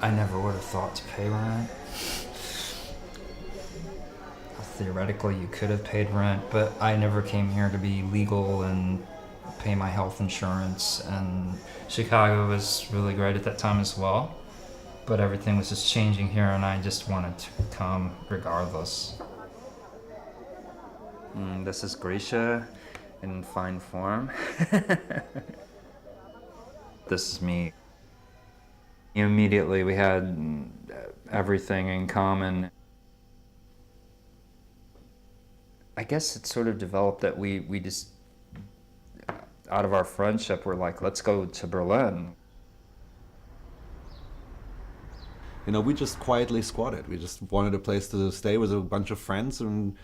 I never would have thought to pay rent. Theoretically, you could have paid rent, but I never came here to be legal and pay my health insurance. And Chicago was really great at that time as well, but everything was just changing here, and I just wanted to come regardless. This is Grisha in fine form. This is me. Immediately, we had everything in common. I guess it sort of developed that we just, out of our friendship, we're like, let's go to Berlin. You know, we just quietly squatted. We just wanted a place to stay with a bunch of friends and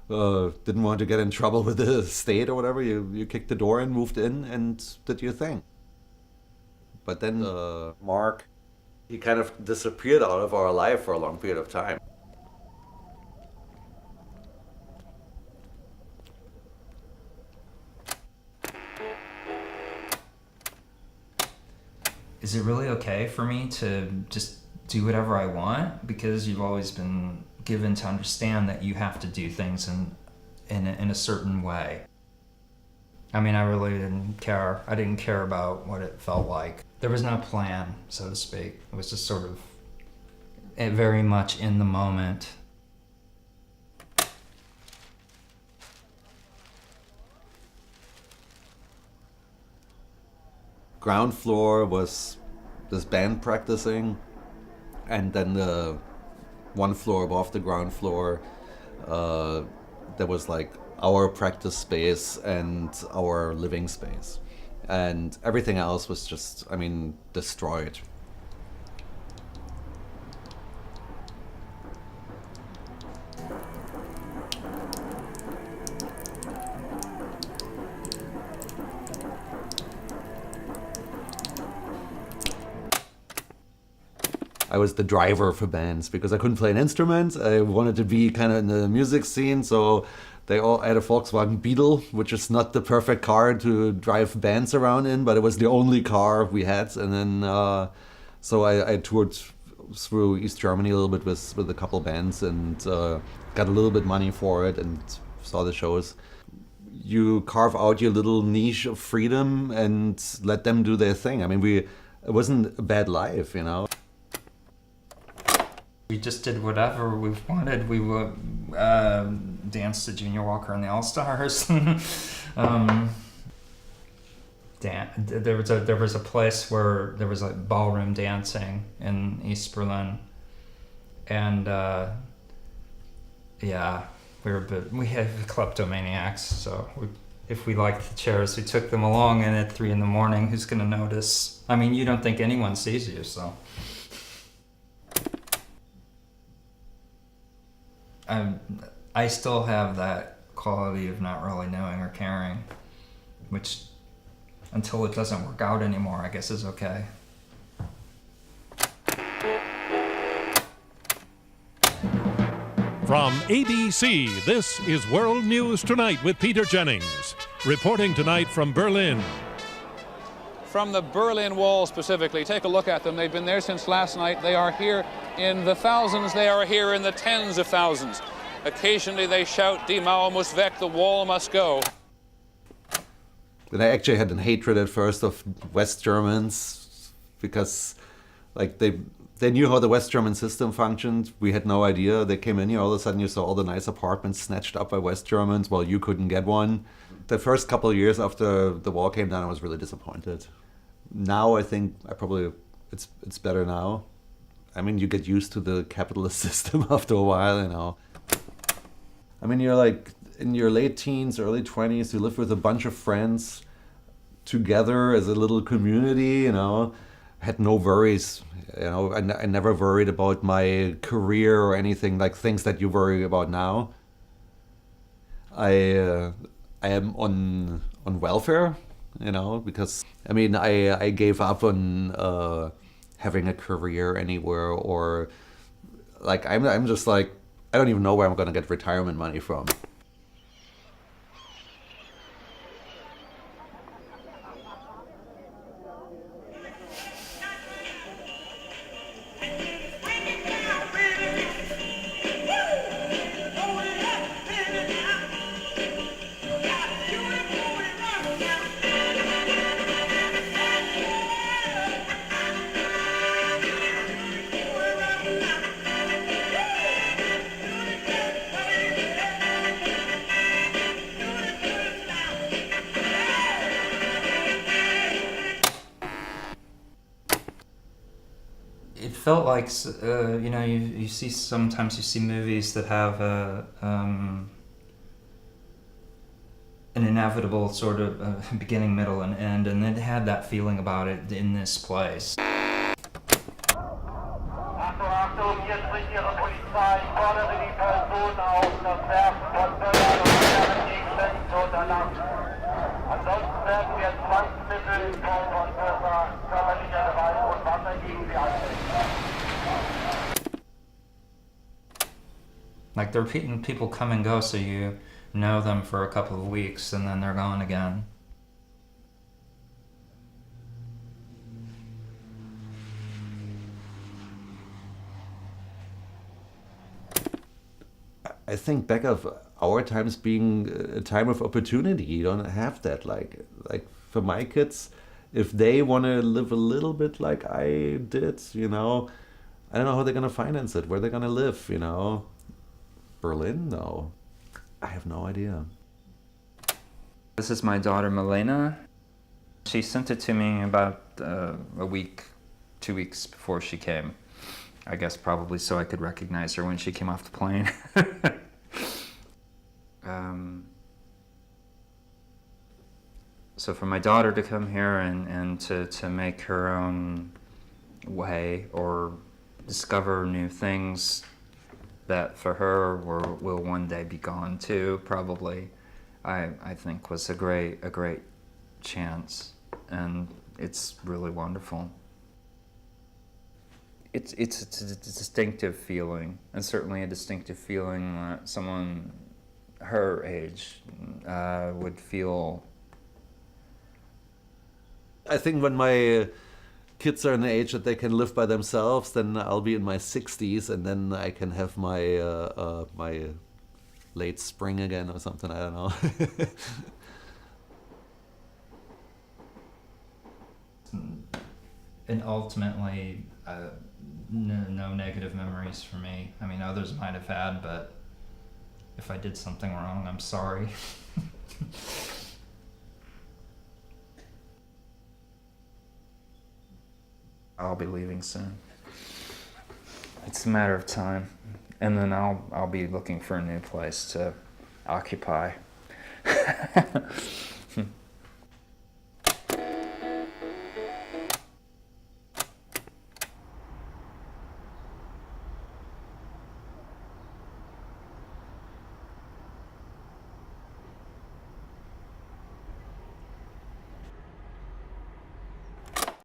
didn't want to get in trouble with the state or whatever. You kicked the door in, moved in, and did your thing. But then Mark, he kind of disappeared out of our life for a long period of time. Is it really okay for me to just do whatever I want? Because you've always been given to understand that you have to do things in a certain way. I mean, I really didn't care. I didn't care about what it felt like. There was no plan, so to speak. It was just sort of very much in the moment. Ground floor was this band practicing, and then the one floor above the ground floor, there was like our practice space and our living space. And everything else was just, I mean, destroyed. I was the driver for bands because I couldn't play an instrument. I wanted to be kind of in the music scene, so they all had a Volkswagen Beetle, which is not the perfect car to drive bands around in, but it was the only car we had. And then, so I toured through East Germany a little bit with a couple bands and got a little bit money for it and saw the shows. You carve out your little niche of freedom and let them do their thing. I mean, it wasn't a bad life, you know. We just did whatever we wanted. We would dance to Junior Walker and the All-Stars. There was a place where there was like ballroom dancing in East Berlin, and yeah, we had kleptomaniacs. So if we liked the chairs, we took them along. And at 3 a.m, who's gonna notice? I mean, you don't think anyone sees you, so. I still have that quality of not really knowing or caring, which, until it doesn't work out anymore, I guess is okay. From ABC, this is World News Tonight with Peter Jennings. Reporting tonight from Berlin. From the Berlin Wall specifically, take a look at them. They've been there since last night. They are here in the thousands. They are here in the tens of thousands. Occasionally they shout, Die Mauer muss weg, the wall must go. And I actually had a hatred at first of West Germans because like they knew how the West German system functioned. We had no idea. They came in here, all of a sudden you saw all the nice apartments snatched up by West Germans while you couldn't get one. The first couple of years after the wall came down, I was really disappointed. Now I think it's better now. I mean, you get used to the capitalist system after a while, you know. I mean, you're like in your late teens, early 20s, you live with a bunch of friends together as a little community, you know. had no worries. I never worried about my career or anything like things that you worry about now. I am on welfare, because I gave up on having a career anywhere, or like I'm just like, I don't even know where I'm gonna get retirement money from. It felt like, you see, sometimes you see movies that have an inevitable sort of beginning, middle, and end, and it had that feeling about it in this place. Achtung, hier spricht Ihre Polizei. Ich fordere die Person auf, das Werfen von Böllern und anderen Gegenständen zu unterlassen. Ansonsten werden wir Zwangsmittel in Form von körperlicher Gewalt und Wasser gegen Sie anwenden. Like, they're people come and go, so you know them for a couple of weeks, and then they're gone again. I think back of our times being a time of opportunity. You don't have that. Like for my kids, if they want to live a little bit like I did, I don't know how they're gonna finance it. Where they're gonna live, Berlin? No, I have no idea. This is my daughter Milena. She sent it to me about a week, 2 weeks before she came. I guess probably so I could recognize her when she came off the plane. So for my daughter to come here and to make her own way or discover new things that for her will one day be gone too, probably, I think was a great chance, and it's really wonderful. It's a distinctive feeling, and certainly a distinctive feeling that someone her age would feel. I think when my kids are in the age that they can live by themselves, then I'll be in my 60s, and then I can have my my late spring again or something. I don't know. And ultimately, no negative memories for me. I mean, others might have had, but if I did something wrong, I'm sorry. I'll be leaving soon. It's a matter of time, and then I'll be looking for a new place to occupy.